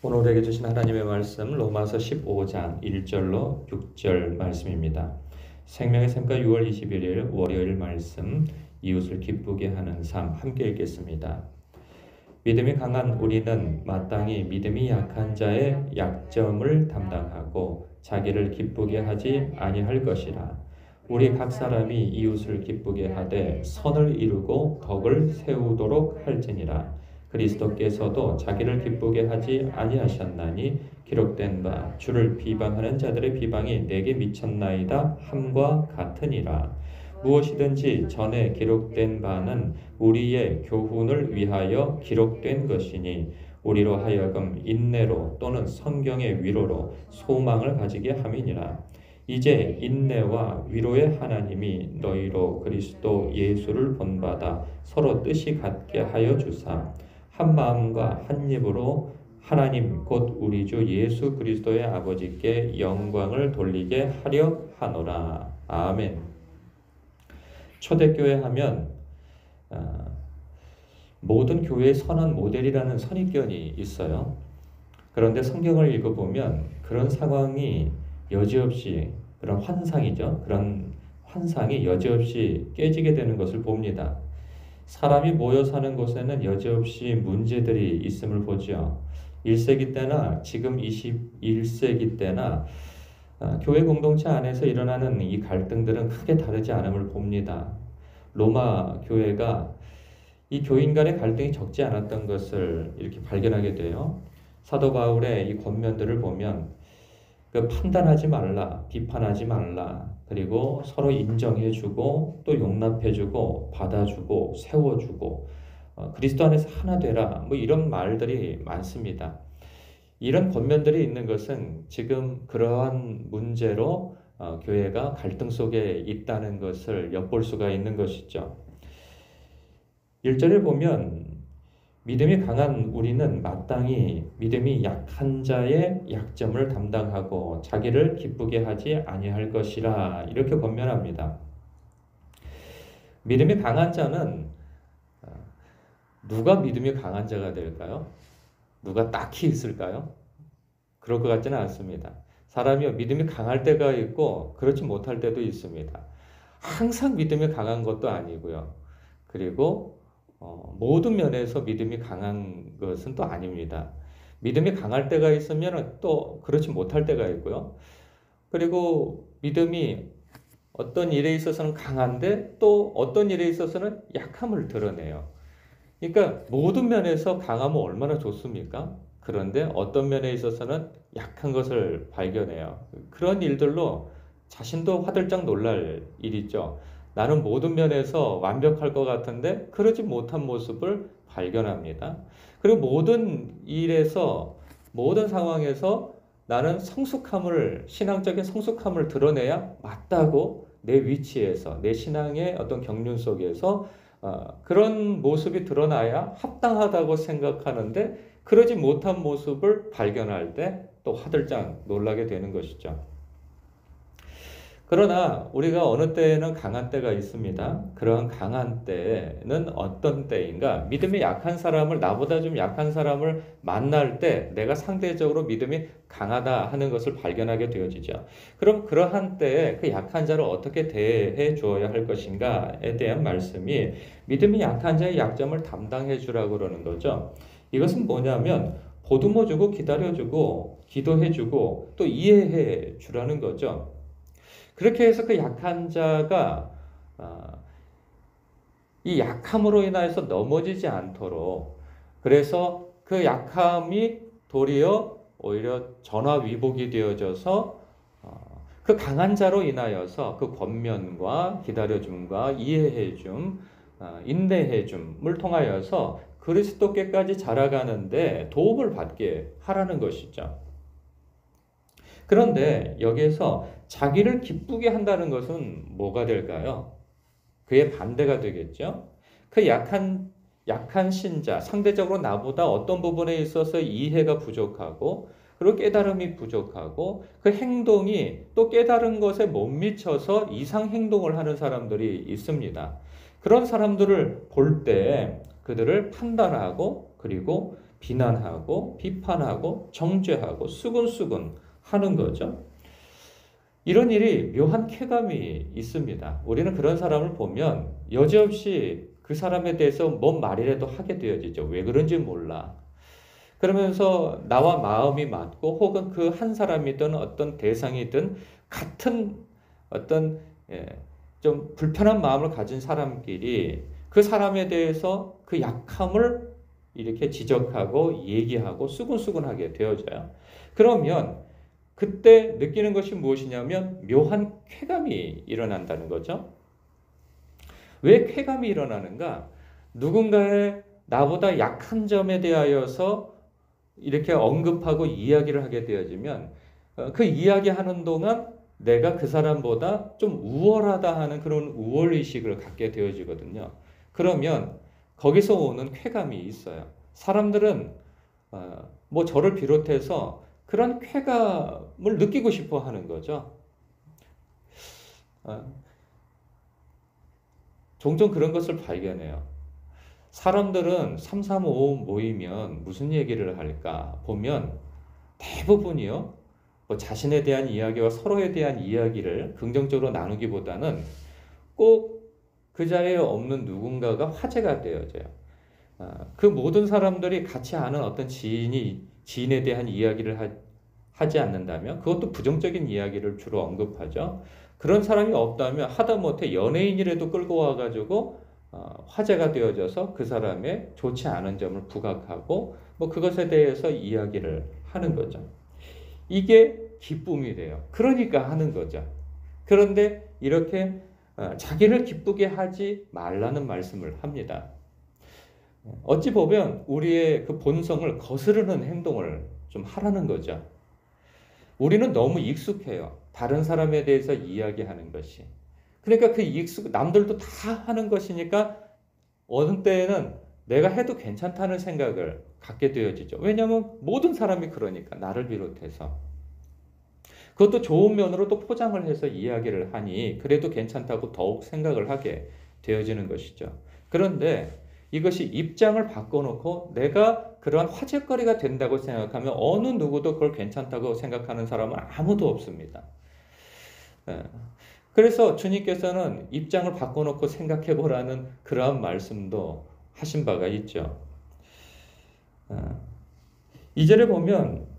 오늘 우리에게 주신 하나님의 말씀 로마서 15장 1절로 6절 말씀입니다. 생명의 샘가 6월 21일 월요일 말씀 이웃을 기쁘게 하는 삶 함께 읽겠습니다. 믿음이 강한 우리는 마땅히 믿음이 약한 자의 약점을 담당하고 자기를 기쁘게 하지 아니할 것이라. 우리 각 사람이 이웃을 기쁘게 하되 선을 이루고 덕을 세우도록 할지니라. 그리스도께서도 자기를 기쁘게 하지 아니하셨나니 기록된 바 주를 비방하는 자들의 비방이 내게 미쳤나이다 함과 같으니라. 무엇이든지 전에 기록된 바는 우리의 교훈을 위하여 기록된 것이니 우리로 하여금 인내로 또는 성경의 위로로 소망을 가지게 함이니라. 이제 인내와 위로의 하나님이 너희로 그리스도 예수를 본받아 서로 뜻이 같게 하여 주사 한 마음과 한 입으로 하나님 곧 우리 주 예수 그리스도의 아버지께 영광을 돌리게 하려 하노라. 아멘. 초대교회 하면 모든 교회의 선한 모델이라는 선입견이 있어요. 그런데 성경을 읽어보면 그런 상황이 여지없이 그런 환상이죠. 그런 환상이 여지없이 깨지게 되는 것을 봅니다. 사람이 모여 사는 곳에는 여지없이 문제들이 있음을 보죠. 1세기 때나 지금 21세기 때나 교회 공동체 안에서 일어나는 이 갈등들은 크게 다르지 않음을 봅니다. 로마 교회가 이 교인 간의 갈등이 적지 않았던 것을 이렇게 발견하게 돼요. 사도 바울의 이 권면들을 보면 판단하지 말라, 비판하지 말라, 그리고 서로 인정해주고 또 용납해주고 받아주고 세워주고 그리스도 안에서 하나 되라, 뭐 이런 말들이 많습니다. 이런 권면들이 있는 것은 지금 그러한 문제로 교회가 갈등 속에 있다는 것을 엿볼 수가 있는 것이죠. 1절을 보면 믿음이 강한 우리는 마땅히 믿음이 약한 자의 약점을 담당하고 자기를 기쁘게 하지 아니할 것이라 이렇게 권면합니다. 믿음이 강한 자는 누가 믿음이 강한 자가 될까요? 누가 딱히 있을까요? 그럴 것 같지는 않습니다. 사람이 믿음이 강할 때가 있고 그렇지 못할 때도 있습니다. 항상 믿음이 강한 것도 아니고요. 그리고 모든 면에서 믿음이 강한 것은 또 아닙니다. 믿음이 강할 때가 있으면 또 그렇지 못할 때가 있고요. 그리고 믿음이 어떤 일에 있어서는 강한데 또 어떤 일에 있어서는 약함을 드러내요. 그러니까 모든 면에서 강하면 얼마나 좋습니까? 그런데 어떤 면에 있어서는 약한 것을 발견해요. 그런 일들로 자신도 화들짝 놀랄 일이죠. 나는 모든 면에서 완벽할 것 같은데 그러지 못한 모습을 발견합니다. 그리고 모든 일에서, 모든 상황에서 나는 신앙적인 성숙함을 드러내야 맞다고 내 위치에서, 내 신앙의 어떤 경륜 속에서 그런 모습이 드러나야 합당하다고 생각하는데 그러지 못한 모습을 발견할 때 또 화들짝 놀라게 되는 것이죠. 그러나 우리가 어느 때에는 강한 때가 있습니다. 그러한 강한 때는 어떤 때인가? 믿음이 약한 사람을, 나보다 좀 약한 사람을 만날 때 내가 상대적으로 믿음이 강하다 하는 것을 발견하게 되어지죠. 그럼 그러한 때에 그 약한 자를 어떻게 대해 주어야 할 것인가에 대한 말씀이 믿음이 약한 자의 약점을 담당해 주라고 그러는 거죠. 이것은 뭐냐면 보듬어 주고 기다려 주고 기도해 주고 또 이해해 주라는 거죠. 그렇게 해서 그 약한 자가 이 약함으로 인하여서 넘어지지 않도록, 그래서 그 약함이 도리어 오히려 전화위복이 되어져서 그 강한 자로 인하여서 그 권면과 기다려줌과 이해해줌, 인내해줌을 통하여서 그리스도께까지 자라가는데 도움을 받게 하라는 것이죠. 그런데 여기에서 자기를 기쁘게 한다는 것은 뭐가 될까요? 그의 반대가 되겠죠. 그 약한 신자, 상대적으로 나보다 어떤 부분에 있어서 이해가 부족하고 그리고 깨달음이 부족하고 그 행동이 또 깨달은 것에 못 미쳐서 이상 행동을 하는 사람들이 있습니다. 그런 사람들을 볼 때 그들을 판단하고 그리고 비난하고 비판하고 정죄하고 수군수군 하는 거죠. 이런 일이 묘한 쾌감이 있습니다. 우리는 그런 사람을 보면 여지없이 그 사람에 대해서 뭔 말이라도 하게 되어지죠. 왜 그런지 몰라. 그러면서 나와 마음이 맞고 혹은 그 한 사람이든 어떤 대상이든 같은 어떤 좀 불편한 마음을 가진 사람끼리 그 사람에 대해서 그 약함을 이렇게 지적하고 얘기하고 수군수군하게 되어져요. 그러면 그때 느끼는 것이 무엇이냐면 묘한 쾌감이 일어난다는 거죠. 왜 쾌감이 일어나는가? 누군가의 나보다 약한 점에 대하여서 이렇게 언급하고 이야기를 하게 되어지면 그 이야기하는 동안 내가 그 사람보다 좀 우월하다 하는 그런 우월의식을 갖게 되어지거든요. 그러면 거기서 오는 쾌감이 있어요. 사람들은 뭐 저를 비롯해서 그런 쾌감을 느끼고 싶어 하는 거죠. 종종 그런 것을 발견해요. 사람들은 335 모이면 무슨 얘기를 할까 보면 대부분이요. 뭐 자신에 대한 이야기와 서로에 대한 이야기를 긍정적으로 나누기보다는 꼭 그 자리에 없는 누군가가 화제가 되어져요. 그 모든 사람들이 같이 아는 어떤 지인에 대한 이야기를 하지 않는다면 그것도 부정적인 이야기를 주로 언급하죠. 그런 사람이 없다면 하다못해 연예인이라도 끌고 와가지고 화제가 되어져서 그 사람의 좋지 않은 점을 부각하고 뭐 그것에 대해서 이야기를 하는 거죠. 이게 기쁨이 돼요. 그러니까 하는 거죠. 그런데 이렇게 자기를 기쁘게 하지 말라는 말씀을 합니다. 어찌 보면 우리의 그 본성을 거스르는 행동을 좀 하라는 거죠. 우리는 너무 익숙해요. 다른 사람에 대해서 이야기하는 것이. 그러니까 그 남들도 다 하는 것이니까 어느 때에는 내가 해도 괜찮다는 생각을 갖게 되어지죠. 왜냐하면 모든 사람이 그러니까 나를 비롯해서. 그것도 좋은 면으로 또 포장을 해서 이야기를 하니 그래도 괜찮다고 더욱 생각을 하게 되어지는 것이죠. 그런데 이것이 입장을 바꿔놓고 내가 그러한 화제거리가 된다고 생각하면 어느 누구도 그걸 괜찮다고 생각하는 사람은 아무도 없습니다. 그래서 주님께서는 입장을 바꿔놓고 생각해 보라는 그러한 말씀도 하신 바가 있죠. 2절에 보면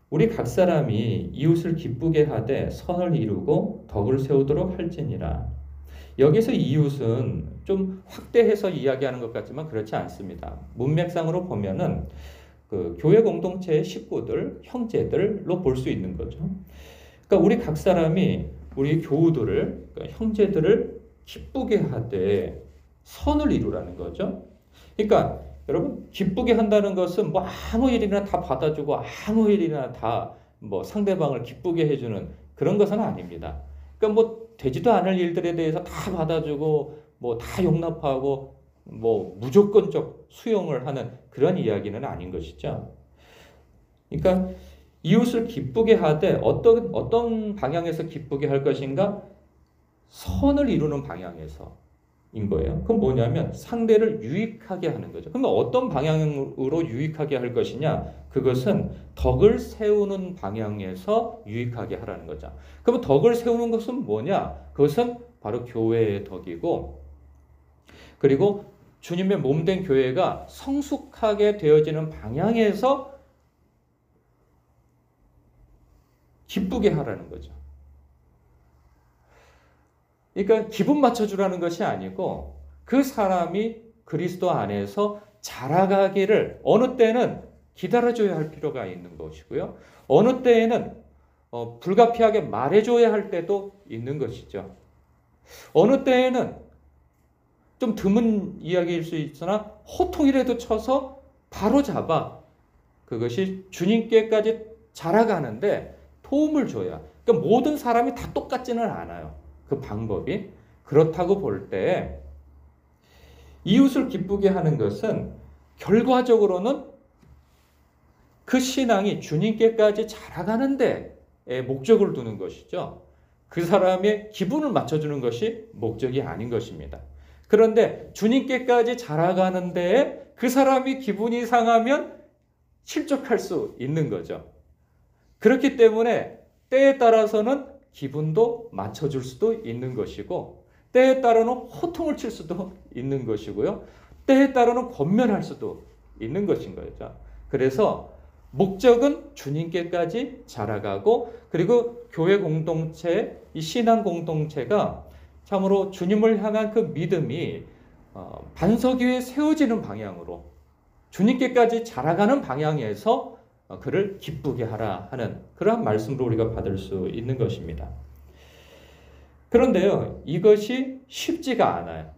우리 각 사람이 이웃을 기쁘게 하되 선을 이루고 덕을 세우도록 할지니라. 여기서 이웃은 좀 확대해서 이야기하는 것 같지만 그렇지 않습니다. 문맥상으로 보면은 그 교회 공동체의 식구들, 형제들로 볼 수 있는 거죠. 그러니까 우리 각 사람이 우리 교우들을, 그러니까 형제들을 기쁘게 하되 선을 이루라는 거죠. 그러니까 여러분 기쁘게 한다는 것은 뭐 아무 일이나 다 받아주고 아무 일이나 다 뭐 상대방을 기쁘게 해주는 그런 것은 아닙니다. 그러니까 뭐 되지도 않을 일들에 대해서 다 받아주고 뭐 다 용납하고 뭐 무조건적 수용을 하는 그런 이야기는 아닌 것이죠. 그러니까 이웃을 기쁘게 하되 어떤 방향에서 기쁘게 할 것인가? 선을 이루는 방향에서인 거예요. 그럼 뭐냐면 상대를 유익하게 하는 거죠. 그러면 어떤 방향으로 유익하게 할 것이냐? 그것은 덕을 세우는 방향에서 유익하게 하라는 거죠. 그러면 덕을 세우는 것은 뭐냐? 그것은 바로 교회의 덕이고 그리고 주님의 몸된 교회가 성숙하게 되어지는 방향에서 기쁘게 하라는 거죠. 그러니까 기분 맞춰주라는 것이 아니고 그 사람이 그리스도 안에서 자라가기를 어느 때는 기다려줘야 할 필요가 있는 것이고요. 어느 때에는 불가피하게 말해줘야 할 때도 있는 것이죠. 어느 때에는 좀 드문 이야기일 수 있으나 호통이라도 쳐서 바로 잡아 그것이 주님께까지 자라가는데 도움을 줘야. 그러니까 모든 사람이 다 똑같지는 않아요. 그 방법이. 그렇다고 볼 때 이웃을 기쁘게 하는 것은 결과적으로는 그 신앙이 주님께까지 자라가는 데에 목적을 두는 것이죠. 그 사람의 기분을 맞춰주는 것이 목적이 아닌 것입니다. 그런데 주님께까지 자라가는데 그 사람이 기분이 상하면 실족할 수 있는 거죠. 그렇기 때문에 때에 따라서는 기분도 맞춰줄 수도 있는 것이고, 때에 따라는 호통을 칠 수도 있는 것이고요. 때에 따라는 권면할 수도 있는 것인 거죠. 그래서 목적은 주님께까지 자라가고, 그리고 교회 공동체, 이 신앙 공동체가 참으로 주님을 향한 그 믿음이 반석 위에 세워지는 방향으로 주님께까지 자라가는 방향에서 그를 기쁘게 하라 하는 그러한 말씀으로 우리가 받을 수 있는 것입니다. 그런데요, 이것이 쉽지가 않아요.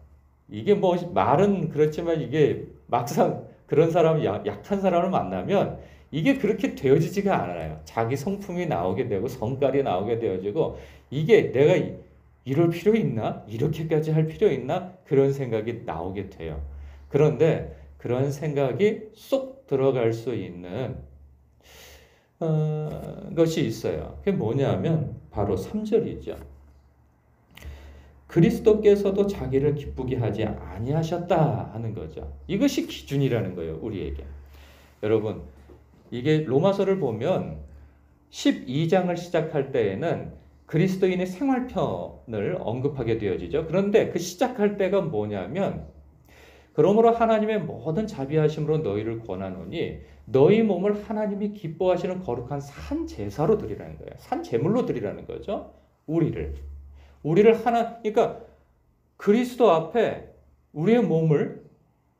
이게 뭐 말은 그렇지만 이게 막상 그런 사람, 약한 사람을 만나면 이게 그렇게 되어지지가 않아요. 자기 성품이 나오게 되고 성깔이 나오게 되어지고, 이게 내가 이럴 필요 있나? 이렇게까지 할 필요 있나? 그런 생각이 나오게 돼요. 그런데 그런 생각이 쏙 들어갈 수 있는 것이 있어요. 그게 뭐냐면 바로 3절이죠. 그리스도께서도 자기를 기쁘게 하지 아니하셨다 하는 거죠. 이것이 기준이라는 거예요, 우리에게. 여러분, 이게 로마서를 보면 12장을 시작할 때에는 그리스도인의 생활편을 언급하게 되어지죠. 그런데 그 시작할 때가 뭐냐면, 그러므로 하나님의 모든 자비하심으로 너희를 권하노니 너희 몸을 하나님이 기뻐하시는 거룩한 산 제사로 드리라는 거예요. 산 제물로 드리라는 거죠. 우리를 그러니까 그리스도 앞에 우리의 몸을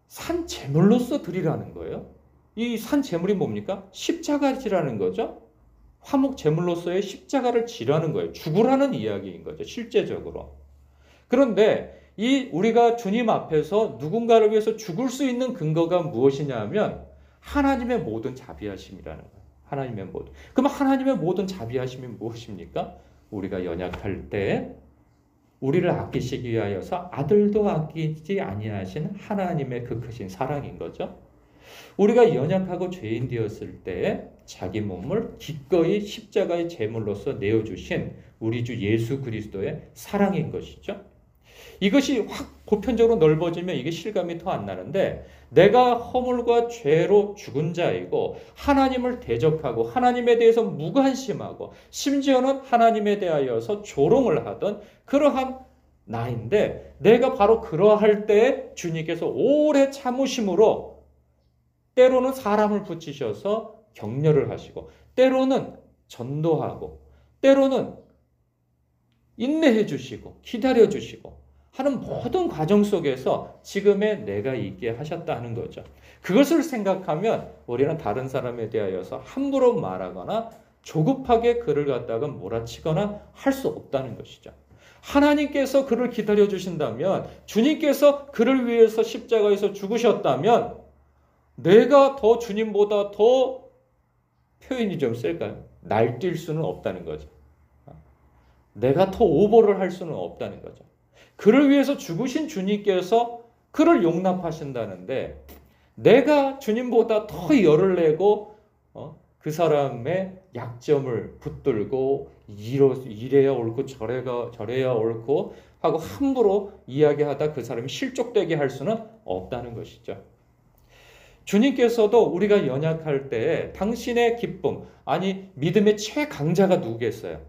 산 제물로서 드리라는 거예요. 이 산 제물이 뭡니까? 십자가 지라는 거죠. 화목 제물로서의 십자가를 지라는 거예요. 죽으라는 이야기인 거죠, 실제적으로. 그런데 우리가 주님 앞에서 누군가를 위해서 죽을 수 있는 근거가 무엇이냐 하면 하나님의 모든 자비하심이라는 거예요. 하나님의 모든. 그럼 하나님의 모든 자비하심이 무엇입니까? 우리가 연약할 때 우리를 아끼시기 위하여서 아들도 아끼지 아니하신 하나님의 그 크신 사랑인 거죠. 우리가 연약하고 죄인 되었을 때 자기 몸을 기꺼이 십자가의 제물로서 내어주신 우리 주 예수 그리스도의 사랑인 것이죠. 이것이 확 보편적으로 넓어지면 이게 실감이 더 안 나는데, 내가 허물과 죄로 죽은 자이고 하나님을 대적하고 하나님에 대해서 무관심하고 심지어는 하나님에 대하여서 조롱을 하던 그러한 나인데, 내가 바로 그러할 때 주님께서 오래 참으심으로 때로는 사람을 붙이셔서 격려를 하시고, 때로는 전도하고, 때로는 인내해 주시고 기다려 주시고 하는 모든 과정 속에서 지금의 내가 있게 하셨다 하는 거죠. 그것을 생각하면 우리는 다른 사람에 대하여서 함부로 말하거나 조급하게 그를 갖다가 몰아치거나 할 수 없다는 것이죠. 하나님께서 그를 기다려 주신다면, 주님께서 그를 위해서 십자가에서 죽으셨다면 내가 더 주님보다 더, 표현이 좀 셀까요? 날뛸 수는 없다는 거죠. 내가 더 오버를 할 수는 없다는 거죠. 그를 위해서 죽으신 주님께서 그를 용납하신다는데, 내가 주님보다 더 열을 내고 그 사람의 약점을 붙들고 이래야 옳고 저래야 옳고 하고 함부로 이야기하다 그 사람이 실족되게 할 수는 없다는 것이죠. 주님께서도 우리가 연약할 때 당신의 기쁨, 아니 믿음의 최강자가 누구겠어요?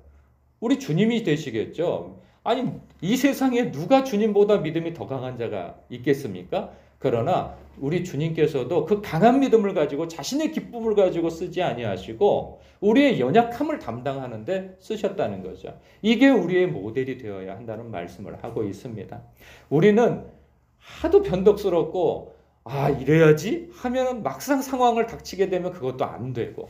우리 주님이 되시겠죠. 아니 이 세상에 누가 주님보다 믿음이 더 강한 자가 있겠습니까? 그러나 우리 주님께서도 그 강한 믿음을 가지고 자신의 기쁨을 가지고 쓰지 아니하시고 우리의 연약함을 담당하는데 쓰셨다는 거죠. 이게 우리의 모델이 되어야 한다는 말씀을 하고 있습니다. 우리는 하도 변덕스럽고 이래야지 하면 막상 상황을 닥치게 되면 그것도 안 되고,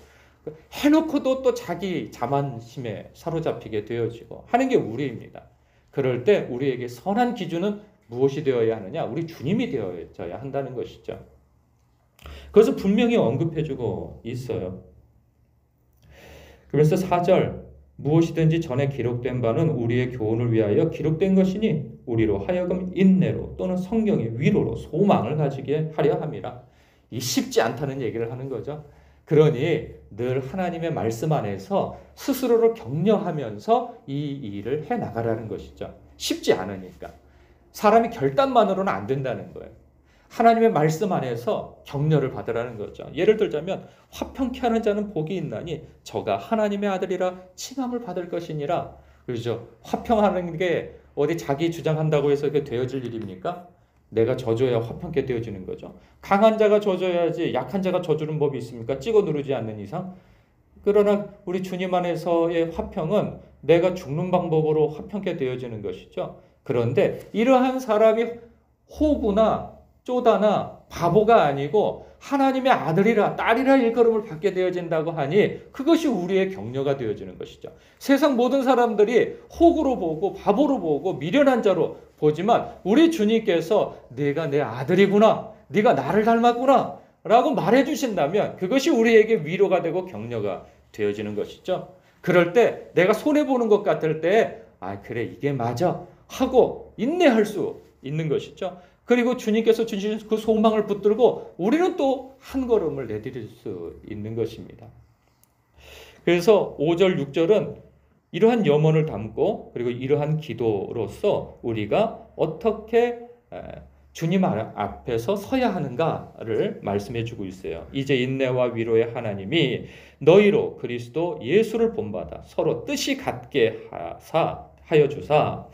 해놓고도 또 자기 자만심에 사로잡히게 되어지고 하는 게 우리입니다. 그럴 때 우리에게 선한 기준은 무엇이 되어야 하느냐? 우리 주님이 되어야 한다는 것이죠. 그것을 분명히 언급해주고 있어요. 그래서 4절, 무엇이든지 전에 기록된 바는 우리의 교훈을 위하여 기록된 것이니 우리로 하여금 인내로 또는 성경의 위로로 소망을 가지게 하려 함이라. 이 쉽지 않다는 얘기를 하는 거죠. 그러니 늘 하나님의 말씀 안에서 스스로를 격려하면서 이 일을 해나가라는 것이죠. 쉽지 않으니까. 사람이 결단만으로는 안 된다는 거예요. 하나님의 말씀 안에서 격려를 받으라는 거죠. 예를 들자면 화평케 하는 자는 복이 있나니 저가 하나님의 아들이라 칭함을 받을 것이니라. 그렇죠. 화평하는 게 어디 자기 주장한다고 해서 그게 되어질 일입니까? 내가 져줘야 화평케 되어지는 거죠. 강한 자가 져줘야지 약한 자가 져주는 법이 있습니까? 찍어 누르지 않는 이상. 그러나 우리 주님 안에서의 화평은 내가 죽는 방법으로 화평케 되어지는 것이죠. 그런데 이러한 사람이 호구나 쪼다나 바보가 아니고 하나님의 아들이라 딸이라 일컬음을 받게 되어진다고 하니 그것이 우리의 격려가 되어지는 것이죠. 세상 모든 사람들이 호구로 보고 바보로 보고 미련한 자로 보지만 우리 주님께서 네가 내 아들이구나, 네가 나를 닮았구나 라고 말해 주신다면 그것이 우리에게 위로가 되고 격려가 되어지는 것이죠. 그럴 때 내가 손해보는 것 같을 때 그래 이게 맞아 하고 인내할 수 있는 것이죠. 그리고 주님께서 주신 그 소망을 붙들고 우리는 또 한 걸음을 내디딜 수 있는 것입니다. 그래서 5절, 6절은 이러한 염원을 담고 그리고 이러한 기도로서 우리가 어떻게 주님 앞에서 서야 하는가를 말씀해 주고 있어요. 이제 인내와 위로의 하나님이 너희로 그리스도 예수를 본받아 서로 뜻이 같게 하여 주사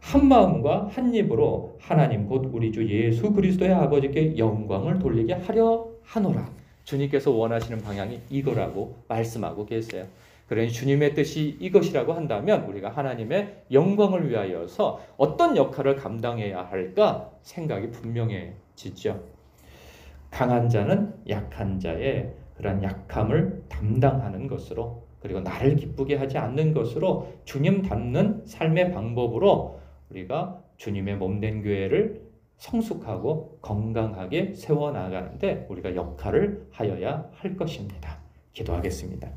한 마음과 한 입으로 하나님 곧 우리 주 예수 그리스도의 아버지께 영광을 돌리게 하려 하노라. 주님께서 원하시는 방향이 이거라고 말씀하고 계세요. 그러니 주님의 뜻이 이것이라고 한다면 우리가 하나님의 영광을 위하여서 어떤 역할을 감당해야 할까 생각이 분명해지죠. 강한 자는 약한 자의 그런 약함을 담당하는 것으로 그리고 나를 기쁘게 하지 않는 것으로 주님 닮는 삶의 방법으로 우리가 주님의 몸된 교회를 성숙하고 건강하게 세워나가는데 우리가 역할을 하여야 할 것입니다. 기도하겠습니다.